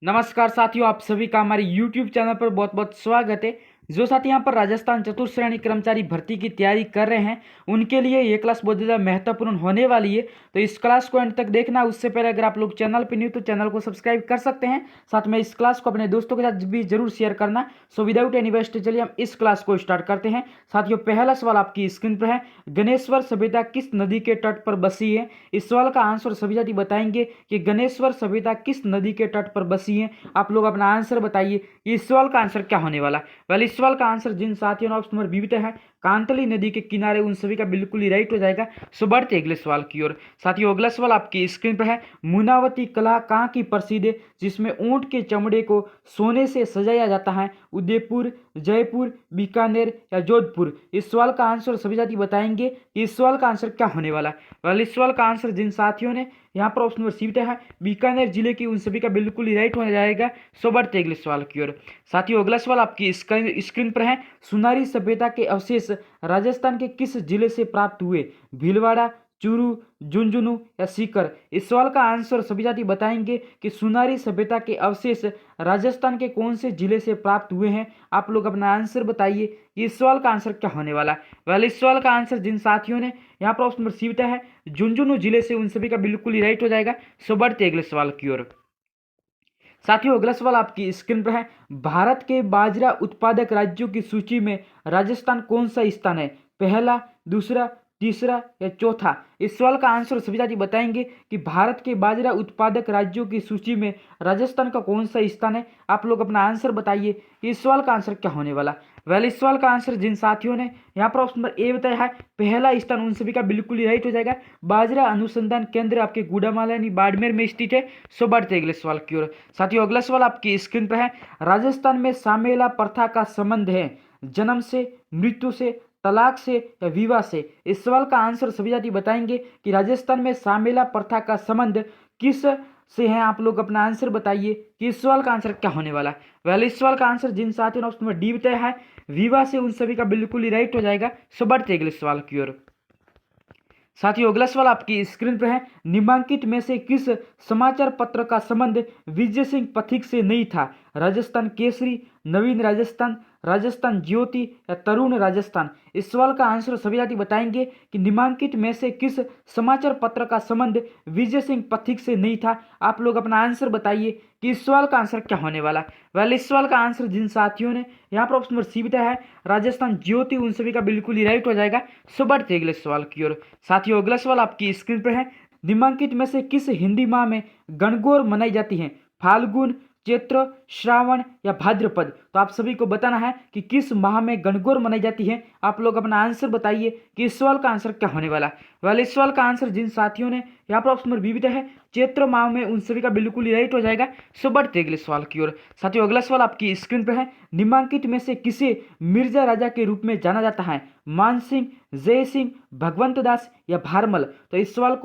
नमस्कार साथियों, आप सभी का हमारे YouTube चैनल पर बहुत बहुत स्वागत है। जो साथी यहाँ पर राजस्थान चतुर्श्रेणी कर्मचारी भर्ती की तैयारी कर रहे हैं उनके लिए ये क्लास बहुत ज़्यादा महत्वपूर्ण होने वाली है, तो इस क्लास को एंड तक देखना। उससे पहले अगर आप लोग चैनल पर न्यू तो चैनल को सब्सक्राइब कर सकते हैं, साथ में इस क्लास को अपने दोस्तों के साथ भी जरूर शेयर करना। सो विदाउट एनी वेस्ट चलिए हम इस क्लास को स्टार्ट करते हैं। साथियों, पहला सवाल आपकी स्क्रीन पर है, गणेश्वर सभ्यता किस नदी के तट पर बसी है? इस सवाल का आंसर सभी साथी बताएंगे कि गणेश्वर सभ्यता किस नदी के तट पर बसी है। आप लोग अपना आंसर बताइए, इस सवाल का आंसर क्या होने वाला। वेल, इस सवाल का आंसर जिन साथियों ने ऑप्शन नंबर बी है, कांतली नदी के किनारे, उन सभी का बिल्कुल ही राइट हो जाएगा। सो बढ़ते अगले सवाल की ओर। साथियों, अगला सवाल आपकी स्क्रीन पर है, मुनावती कला कहाँ की प्रसिद्ध है जिसमें ऊंट के चमड़े को सोने से सजाया जाता है? उदयपुर, जयपुर, बीकानेर या जोधपुर? इस सवाल का आंसर सभी साथी बताएंगे। इस सवाल का आंसर क्या होने वाला। वेल, इस सवाल का आंसर जिन साथियों ने यहाँ पर ऑप्शन नंबर सी है, बीकानेर जिले की, उन सभी का बिल्कुल ही राइट हो जाएगा। सो बढ़ते अगले सवाल की ओर। साथियों, अगला सवाल आपकी स्क्रीन पर है, सुनारी सभ्यता के अवशेष राजस्थान के किस जिले से प्राप्त हुए? भीलवाड़ा, चूरू, झुंझुनू या सीकर? इस सवाल का आंसर सभी साथी बताएंगे कि सुनारी सभ्यता के अवशेष राजस्थान के कौन से जिले से प्राप्त हुए हैं। आप लोग अपना आंसर बताइए, इस सवाल का आंसर क्या होने वाला। वेल, इस सवाल का आंसर जिन साथियों ने यहाँ पर ऑप्शन नंबर सी है, झुंझुनू जिले से, उन सभी का बिल्कुल ही राइट हो जाएगा। सो बढ़ते अगले सवाल की ओर। साथियों, अगला सवाल आपकी स्क्रीन पर है, भारत के बाजरा उत्पादक राज्यों की सूची में राजस्थान कौन सा स्थान है? पहला, दूसरा, तीसरा या चौथा? इस सवाल का आंसर सभी साथी बताएंगे कि भारत के बाजरा उत्पादक राज्यों की सूची में राजस्थान का कौन सा स्थान है। आप लोग अपना आंसर बताइए, इस सवाल का आंसर क्या होने वाला। वेल, इस सवाल का आंसर जिन साथियों ने यहाँ पर ऑप्शन नंबर ए बताया है, पहला स्थान, उन सभी का बिल्कुल ही राइट हो जाएगा। बाजरा अनुसंधान केंद्र आपके गुड़ामाला यानी बाड़मेर में स्थित है। सो बढ़ते अगले सवाल की ओर। साथियों, अगला सवाल आपकी स्क्रीन पर है, राजस्थान में सामेला प्रथा का संबंध है जन्म से, मृत्यु से, तलाक से या विवाह से? इस सवाल का आंसर सभी साथी बताएंगे कि राजस्थान में सामेला प्रथा का संबंध किस से है। आप लोग अपना आंसर बताइए कि इस सवाल का आंसर क्या होने वाला। वेल, इस सवाल का आंसर जिन साथियों ने ऑप्शन नंबर डी बताया है, विवाह से, उन सभी का बिल्कुल ही राइट हो जाएगा। सो बढ़ते अगले सवाल की ओर। साथियों, अगला सवाल आपकी स्क्रीन पर है, निम्नलिखित में से किस समाचार पत्र का संबंध विजय सिंह पथिक से नहीं था? राजस्थान केसरी, नवीन राजस्थान, राजस्थान ज्योति या तरुण राजस्थान? इस सवाल का आंसर सभी साथी बताएंगे कि निम्नलिखित में से किस समाचार पत्र का संबंध विजय सिंह पथिक से नहीं था। आप लोग अपना आंसर बताइए कि इस सवाल का आंसर क्या होने वाला। वेल, इस सवाल का आंसर जिन साथियों ने यहाँ पर ऑप्शन नंबर सी बताया है, राजस्थान ज्योति, उन सभी का बिल्कुल ही राइट हो जाएगा। सो बढ़ते अगले सवाल की ओर। साथियों, अगला सवाल आपकी स्क्रीन पर है, निम्नलिखित में से किस हिंदी माह में गणगौर मनाई जाती है? फाल्गुन, चैत्र, श्रावण या भाद्रपद? तो आप सभी को बताना है कि किस माह में गणगौर मनाई जाती है। आप लोग अपना आंसर बताइए कि इस सवाल का आंसर क्या होने वाला। वेल, इस सवाल का आंसर जिन साथियों ने यहाँ पर ऑप्शन नंबर बी बताया है, चैत्र माह में, उन सभी का बिल्कुल ही राइट हो जाएगा। सो बढ़ते अगले सवाल की ओर। साथियों, अगला सवाल आपकी स्क्रीन पर है, निम्नलिखित में से किसे मिर्जा राजा के रूप में जाना जाता है? मान सिंह, जय सिंह, भगवंत दास या भारमल? तो इस सवाल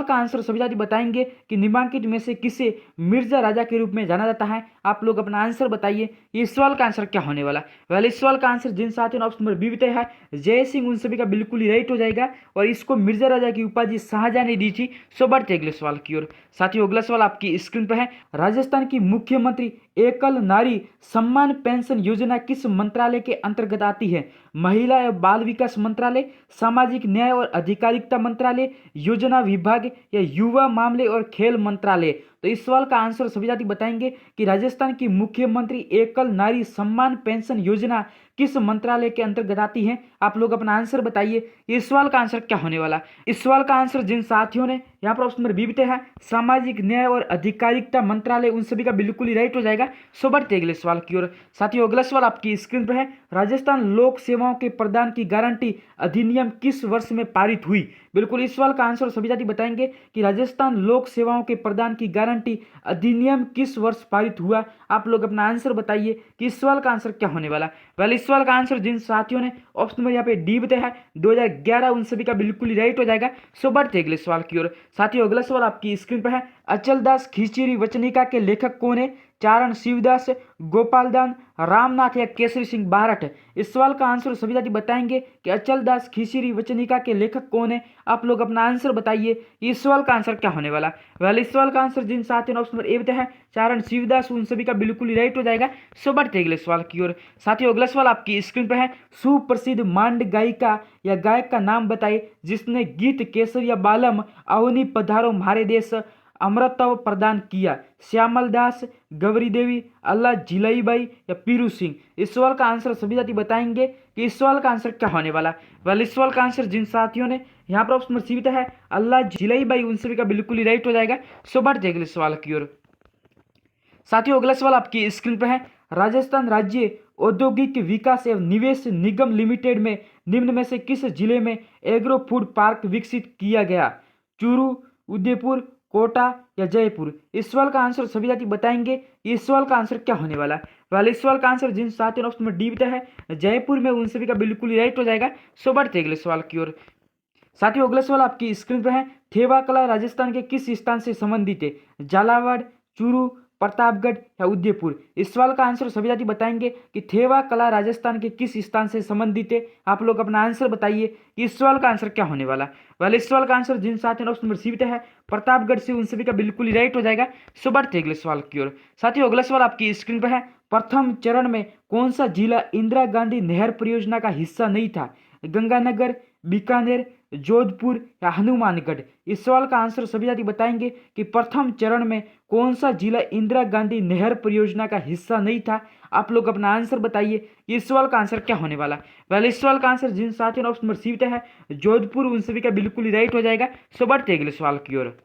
का आंसर सभी साथी बताएंगे कि निम्नलिखित में से किसे मिर्जा राजा के रूप में जाना जाता है। आप लोग अपना आंसर बताइए, इस सवाल का आंसर क्या होने वाला। वेल, इस सवाल का आंसर जिन साथियों ने ऑप्शन नंबर बी बताया है, जय सिंह, उन सभी का बिल्कुल ही राइट हो जाएगा और इसको मिर्जा राजा की उपाधि शाहजहां ने दी थी। सो बढ़ते अगले सवाल की ओर। साथियों, अगला सवाल आपकी स्क्रीन पर है, राजस्थान की मुख्यमंत्री एकल नारी सम्मान पेंशन योजना किस मंत्रालय के अंतर्गत आती है? महिला एवं बाल विकास मंत्रालय, सामाजिक न्याय और अधिकारिता मंत्रालय, योजना विभाग या युवा मामले और खेल मंत्रालय? तो इस सवाल का आंसर सभी साथी बताएंगे कि राजस्थान की मुख्यमंत्री एकल नारी सम्मान पेंशन योजना किस मंत्रालय के अंतर्गत आती है। आप लोग अपना आंसर बताइए, इस सवाल का आंसर क्या होने वाला। इस सवाल का आंसर जिन साथियों ने यहाँ पर ऑप्शन नंबर बी बताया है, सामाजिक न्याय और अधिकारिता मंत्रालय, उन सभी का बिल्कुल ही राइट हो जाएगा। सो बढ़ते अगले सवाल की ओर। साथियों, अगला सवाल आपकी स्क्रीन पर है, राजस्थान लोक सेवाओं के प्रदान की गारंटी अधिनियम किस वर्ष में पारित हुई? बिल्कुल, इस सवाल का आंसर सभी साथी बताएंगे कि राजस्थान लोक सेवाओं के प्रदान की गारंटी अधिनियम किस वर्ष पारित हुआ। आप लोग अपना आंसर बताइए कि इस सवाल का आंसर क्या होने वाला। वेल, इस सवाल का आंसर जिन साथियों ने ऑप्शन नंबर यहाँ पे डी बताया है, 2011, उन सभी का बिल्कुल ही राइट हो जाएगा। सो बढ़ते अगले सवाल की ओर। साथियों, अगला सवाल आपकी स्क्रीन पर है, अचलदास खिचड़ी वचनिका के लेखक कौन है? चारण शिवदास, गोपालदान, रामनाथ या केसरी सिंह बारठ। इस सवाल का आंसर सभी साथी बताएंगे कि अचलदास खिचड़ी वचनिका के लेखक कौन है। आप लोग अपना आंसर बताइए, इस सवाल का आंसर क्या होने वाला। वेल, इस सवाल का आंसर जिन साथियों ने ऑप्शन नंबर ए बताया है चारण शिवदास, उन सभी का बिल्कुल ही राइट हो जाएगा। सो बढ़ते अगले सवाल की ओर। साथियों, अगला सवाल आपकी स्क्रीन पर है। सुप्रसिद्ध मांड गायिका या गायक का नाम बताइए जिसने गीत केसरिया बालम अवनी पधारो म्हारे देश अमृतव प्रदान किया। श्यामल दास, गौरी देवी, अल्लाह जिलाईबाई या पीरू सिंह। इस सवाल का आंसर सभी साथी बताएंगे कि इस सवाल का आंसर क्या होने वाला। वेल, इस सवाल का आंसर जिन साथियों ने यहाँ पर ऑप्शन सीमित है अल्लाह जिलाईबाई, उन सभी का बिल्कुल ही राइट हो जाएगा। सो बढ़ते अगले सवाल की ओर। साथियों, अगला सवाल आपकी स्क्रीन पर है। राजस्थान राज्य औद्योगिक विकास एवं निवेश निगम लिमिटेड में निम्न में से किस जिले में एग्रो फूड पार्क विकसित किया गया? चूरू, उदयपुर, कोटा या जयपुर। इस सवाल का आंसर सभी साथी बताएंगे, इस सवाल का आंसर क्या होने वाला। वाले इस सवाल का आंसर जिन साथियों ने ऑप्शन में डी बताया है जयपुर में, उन सभी का बिल्कुल ही राइट हो जाएगा। सो बढ़ते अगले सवाल की ओर। साथियों, अगला सवाल आपकी स्क्रीन पर है। थेवा कला राजस्थान के किस स्थान से संबंधित है? झालावाड़, चूरू, प्रतापगढ़ या उदयपुर। इस सवाल का आंसर सभी साथी बताएंगे कि थेवा कला राजस्थान के किस स्थान से संबंधित है। आप लोग अपना आंसर बताइए कि इस सवाल का आंसर क्या होने वाला। वाले इस सवाल का आंसर जिन साथियों ने ऑप्शन नंबर सी है प्रतापगढ़ से, उन सभी का बिल्कुल ही राइट हो जाएगा। सो बढ़ते अगले सवाल की ओर। साथियों, अगला सवाल आपकी स्क्रीन पर है। प्रथम चरण में कौन सा जिला इंदिरा गांधी नहर परियोजना का हिस्सा नहीं था? गंगानगर, बीकानेर, जोधपुर या हनुमानगढ़। इस सवाल का आंसर सभी साथी बताएंगे कि प्रथम चरण में कौन सा जिला इंदिरा गांधी नहर परियोजना का हिस्सा नहीं था। आप लोग अपना आंसर बताइए कि इस सवाल का आंसर क्या होने वाला। पहले इस सवाल का आंसर जिन साथियों ने ऑप्शन नंबर सी है जोधपुर, उन सभी का बिल्कुल ही राइट हो जाएगा। सो बढ़ते अगले सवाल की ओर।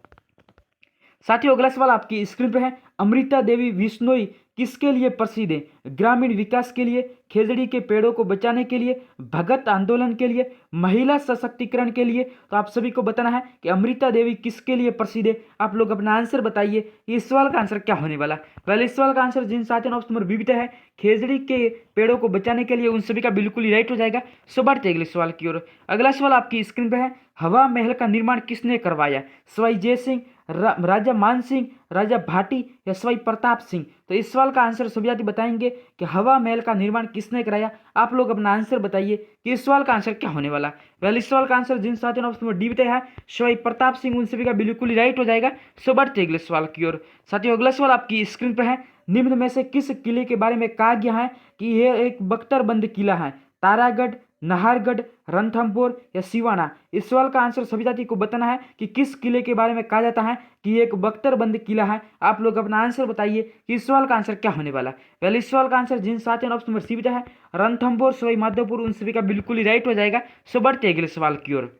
साथियों, अगला सवाल आपकी स्क्रीन पर है। अमृता देवी बिश्नोई किसके लिए प्रसिद्ध है? ग्रामीण विकास के लिए, खेजड़ी के पेड़ों को बचाने के लिए, भगत आंदोलन के लिए, महिला सशक्तिकरण के लिए। तो आप सभी को बताना है कि अमृता देवी किसके लिए प्रसिद्ध है। आप लोग अपना आंसर बताइए, इस सवाल का आंसर क्या होने वाला। पहले इस सवाल का आंसर जिन साथियों ने ऑप्शन नंबर बी बताया है खेजड़ी के पेड़ों को बचाने के लिए, उन सभी का बिल्कुल ही राइट हो जाएगा। सो बढ़ते अगले सवाल की ओर। अगला सवाल आपकी स्क्रीन पर है। हवा महल का निर्माण किसने करवाया? सवाई जय सिंह, राजा मान सिंह, राजा भाटी या सवाई प्रताप सिंह। तो इस सवाल का आंसर सभी साथी बताएंगे कि हवा महल का निर्माण किसने कराया। आप लोग अपना आंसर बताइए कि इस सवाल का आंसर क्या होने वाला। वेल, इस सवाल का आंसर जिन साथियों ने ऑप्शन डी बताया है सवाई प्रताप सिंह, उन सभी का बिल्कुल ही राइट हो जाएगा। सो बढ़ते अगले सवाल की ओर। साथियों, अगला सवाल आपकी स्क्रीन पर है। निम्न में से किस किले के बारे में कहा गया है कि यह एक बख्तरबंद किला है? तारागढ़, नाहरगढ़, रणथंभौर या सिवाना। इस सवाल का आंसर सभी साथी को बताना है कि किस किले के बारे में कहा जाता है कि ये एक बख्तरबंद किला है। आप लोग अपना आंसर बताइए कि इस सवाल का आंसर क्या होने वाला। पहले इस सवाल का आंसर जिन साथियों ने ऑप्शन नंबर सी बताया है रणथंभौर, सवाई माधोपुर, उन सभी का बिल्कुल ही राइट हो जाएगा। सो बढ़ते अगले सवाल की ओर।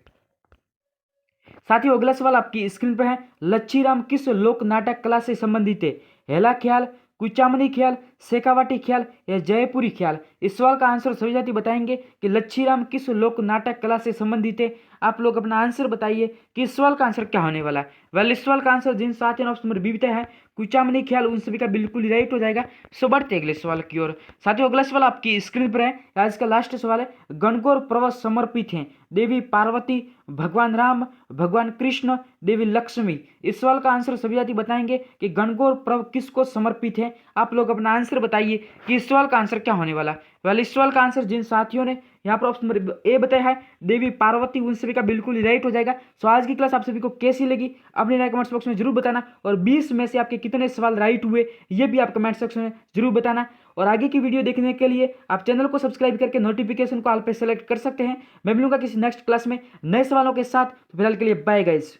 साथियों, अगला सवाल आपकी स्क्रीन पर है। लच्छीराम किस लोक नाटक कला से संबंधित है? हेला ख्याल, कुचामनी ख्याल, शेखावाटी ख्याल या जयपुरी ख्याल। इस सवाल का आंसर सभी साथी बताएंगे कि लच्छीराम किस लोक नाटक कला से संबंधित है। आप लोग अपना आंसर बताइए कि इस सवाल का आंसर क्या होने वाला है। वेल, इस सवाल का आंसर जिन साथियों ने ऑप्शन नंबर बी बताया है कुचामनी ख्याल, उन सभी का बिल्कुल ही राइट हो जाएगा। सो बढ़ते अगले सवाल की ओर। साथियों, अगला सवाल आपकी स्क्रीन पर है। आज का लास्ट सवाल है। गणगौर पर्व समर्पित है देवी पार्वती, भगवान राम, भगवान कृष्ण, देवी लक्ष्मी। इस सवाल का आंसर सभी साथी बताएंगे कि गणगौर पर्व किसको समर्पित है। आप लोग अपना आंसर बताइए कि इस सवाल का आंसर क्या होने वाला। वेल, इस सवाल का आंसर जिन साथियों ने यहाँ पर ऑप्शन नंबर ए बताया है देवी पार्वती, उन सभी का बिल्कुल ही राइट हो जाएगा। सो आज की क्लास आप सभी को कैसी लगी अपने राय कमेंट्स बॉक्स में जरूर बताना, और 20 में से आपके कितने सवाल राइट हुए ये भी आप कमेंट सेक्शन में जरूर बताना। और आगे की वीडियो देखने के लिए आप चैनल को सब्सक्राइब करके नोटिफिकेशन को ऑल पे सेलेक्ट कर सकते हैं। मैं मिलूंगा किसी नेक्स्ट क्लास में नए सवालों के साथ। तो फिलहाल के लिए बाय गाइस।